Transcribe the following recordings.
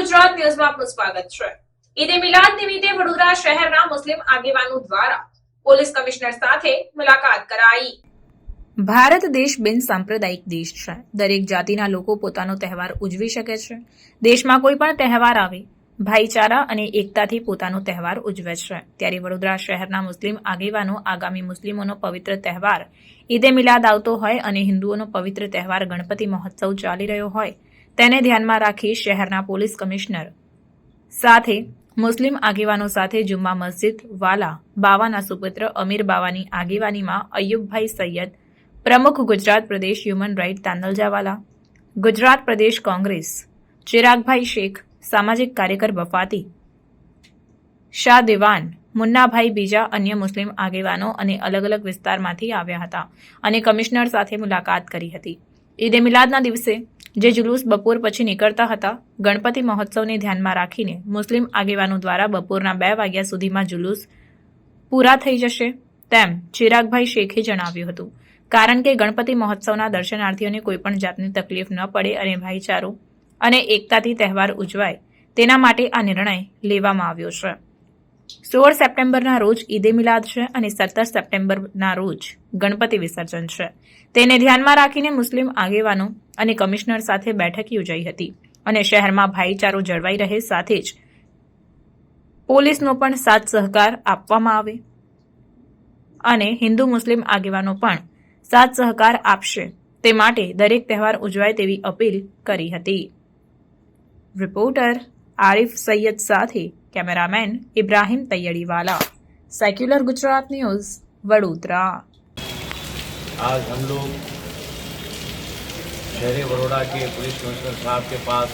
ગુજરાત ન્યૂઝમાં આપનું સ્વાગત છે। ઈદે મિલાદ નિમિત્તે વડોદરા શહેરના મુસ્લિમ આગેવાનો દ્વારા પોલીસ કમિશનર સાથે મુલાકાત કરાઈ। ભારત દેશ બિનસાંપ્રદાયિક દેશ છે। દરેક જાતિના લોકો પોતાનો તહેવાર ઉજવી શકે છે। દેશમાં કોઈ પણ તહેવાર આવે ભાઈચારા અને એકતાથી પોતાનો તહેવાર ઉજવે છે। ત્યારે વડોદરા શહેરના મુસ્લિમ આગેવાનો આગામી મુસ્લિમોનો પવિત્ર તહેવાર ઈદે મિલાદ આવતો હોય અને હિન્દુઓનો પવિત્ર તહેવાર ગણપતિ મહોત્સવ ચાલી રહ્યો હોય તેને ધ્યાનમાં રાખી શહેરના પોલીસ કમિશનર સાથે મુસ્લિમ આગેવાનો સાથે જુમ્મા મસ્જિદ વાલા બાવાના સુપુત્ર અમીર બાવાની આગેવાનીમાં અય્યુબભાઈ સૈયદ પ્રમુખ ગુજરાત પ્રદેશ હ્યુમન રાઇટ તાંદલજાવાલા, ગુજરાત પ્રદેશ કોંગ્રેસ ચિરાગભાઈ શેખ, સામાજિક કાર્યકર વફાતી શાહ દિવાન, મુન્નાભાઈ બીજા અન્ય મુસ્લિમ આગેવાનો અને અલગ અલગ વિસ્તારમાંથી આવ્યા હતા અને કમિશનર સાથે મુલાકાત કરી હતી। ઈદે મિલાદના દિવસે જે જુલુસ બપોર પછી નીકળતા હતા ગણપતિ મહોત્સવને ધ્યાનમાં રાખીને મુસ્લિમ આગેવાનો દ્વારા બપોરના 2 વાગ્યા સુધીમાં જુલુસ પૂરા થઈ જશે તેમ ચિરાગભાઈ શેખે જણાવ્યું હતું, કારણ કે ગણપતિ મહોત્સવના દર્શનાર્થીઓને કોઈપણ જાતની તકલીફ ન પડે અને ભાઈચારો અને એકતાથી તહેવાર ઉજવાય તેના માટે આ નિર્ણય લેવામાં આવ્યો છે। 16 સપ્ટેમ્બરના રોજ ઈદે મિલાદ છે અને 17 સપ્ટેમ્બરના રોજ ગણપતિ વિસર્જન છે। તેને ધ્યાનમાં રાખીને મુસ્લિમ આગેવાનો અને કમિશનર સાથે બેઠક યોજાઈ હતી અને શહેરમાં ભાઈચારો જળવાઈ રહે સાથે જ પોલીસનો પણ સાથ સહકાર આપવામાં આવે અને હિન્દુ મુસ્લિમ આગેવાનો પણ સાથ સહકાર આપશે તે માટે દરેક તહેવાર ઉજવાય તેવી અપીલ કરી હતી। રિપોર્ટર આરિફ સૈયદ સાથે cameraman Ibrahim Taiyadiwala, secular Gujarat news Vadodara. आज हम लोग शहर बड़ौदा के पुलिस कमिश्नर साहब के पास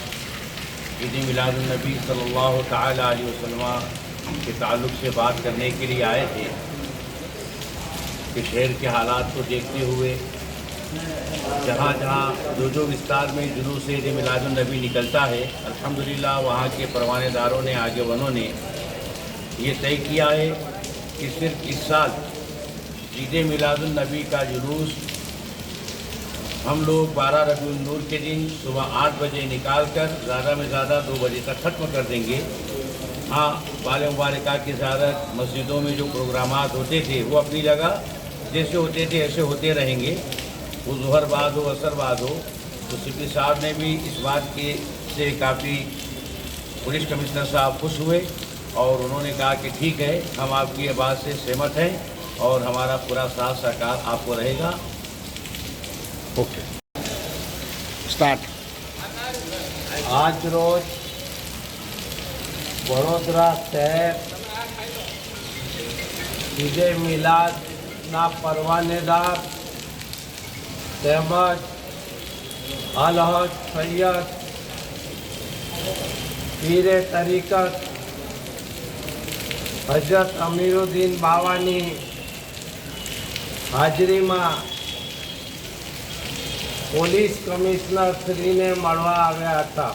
ईद मिलादुन्नबी सल्लल्लाहु ताला अलैहि वसल्लम के ताल्लुक़ से बात करने के लिए आए थे कि शहर के हालात को देखते हुए जहाँ जहाँ जो विस्तार में जुलूस ईद मिलादुन्नबी निकलता है अल्हम्दुलिल्लाह वहाँ के परवानेदारों ने आगेवानों ने ये तय किया है कि सिर्फ इस साल ईद मिलादुन्नबी का जुलूस हम लोग 12 रबीउल नूर के दिन सुबह 8 बजे निकाल कर ज़्यादा में ज़्यादा 2 बजे तक ख़त्म कर देंगे। हाँ, बाले मुबारका की ज़्यादातर मस्जिदों में जो प्रोग्रामात होते थे वो अपनी जगह जैसे होते थे ऐसे होते रहेंगे। वो ज़ोहर बाद हो असर बाद हो। तो सिपी साहब ने भी इस बात के से काफ़ी पुलिस कमिश्नर साहब खुश हुए और उन्होंने कहा कि ठीक है, हम आपकी ये बात से सहमत हैं और हमारा पूरा साथ सहकार आपको रहेगा। Okay start. आज रोज वडोदरा शहर ईदे मिलादना परवानेदार તેમજ અલહદ સૈયદ પીરે તરીકત હજરત અમીરુદ્દીન બાવાની હાજરીમાં પોલીસ કમિશનર શ્રીને મળવા આવ્યા હતા।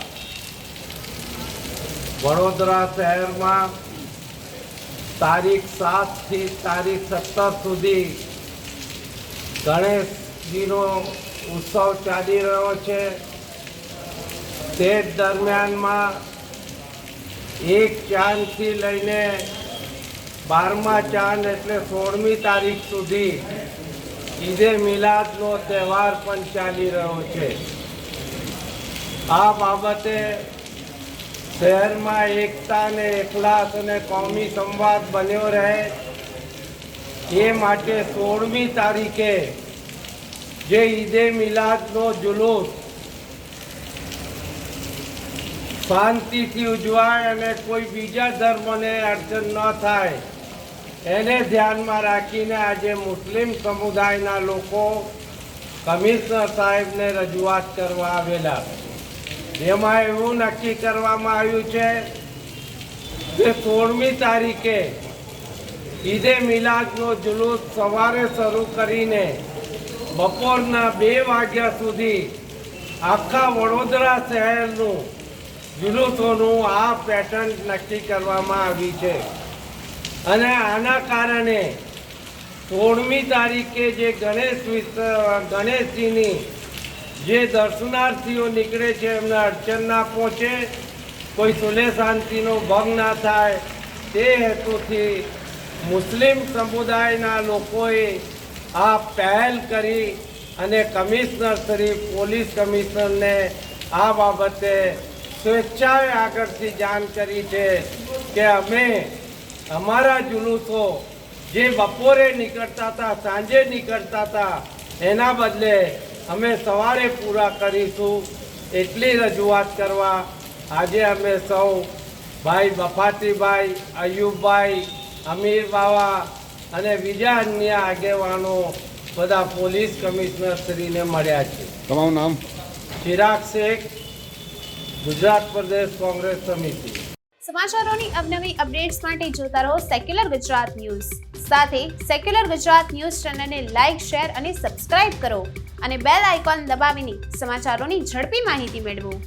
વડોદરા શહેરમાં તારીખ 7 થી તારીખ 17 સુધી ગણેશજીનો ઉત્સવ ચાલી રહ્યો છે। તે દરમિયાનમાં 1 ચાંદથી લઈને 12મા ચાંદ એટલે 16મી તારીખ સુધી ઈદે મિલાદનો તહેવાર પણ ચાલી રહ્યો છે। આ બાબતે શહેરમાં એકતા અને એકલાસ અને કોમી સંવાદ બન્યો રહે એ માટે 16મી તારીખે જે ઈદે મિલાદનો જુલુસ શાંતિથી ઉજવાય અને કોઈ બીજા ધર્મને અડચણ ન થાય એને ધ્યાનમાં રાખીને આજે મુસ્લિમ સમુદાયના લોકો કમિશનર સાહેબને રજૂઆત કરવા આવેલા। જેમાં એવું નક્કી કરવામાં આવ્યું છે કે 16મી તારીખે ઈદે મિલાદનો જુલુસ સવારે શરૂ કરીને બપોરના 2 વાગ્યા સુધી આખા વડોદરા શહેરનું જુલુસોનું આ પેટર્ન નક્કી કરવામાં આવી છે અને આના કારણે 16મી તારીખે જે ગણેશજીની જે દર્શનાર્થીઓ નીકળે છે એમને અડચણ ના પહોંચે, કોઈ સુલે શાંતિનો ભંગ ના થાય તે હેતુથી મુસ્લિમ સમુદાયના લોકોએ આ પહેલ કરી અને કમિશનર શ્રી પોલીસ કમિશનરને આ બાબતે સ્વેચ્છાએ આગળથી જાણ કરી છે કે અમે અમારા જુલુસો જે બપોરે નીકળતા હતા, સાંજે નીકળતા હતા, એના બદલે અમે સવારે પૂરા કરીશું એટલી રજૂઆત કરવા આજે અમે સૌ ભાઈ બફાતીભાઈ, અયુબભાઈ, અમીર બાવા અને બીજા અન્ય આગેવાનો બધા પોલીસ કમિશનર શ્રીને મળ્યા છે. તમારું નામ? ચિરાગ શેખ, ગુજરાત પ્રદેશ કોંગ્રેસ સમિતિ. સમાચારોની અવનવી અપડેટ્સ માટે જોતા રહો સેક્યુલર ગુજરાત ન્યૂઝ. સાથે સેક્યુલર ગુજરાત ન્યૂઝ ચેનલને લાઇક, શેર અને સબસ્ક્રાઇબ કરો અને બેલ આઇકોન દબાવીને સમાચારોની ઝડપી માહિતી મેળવો.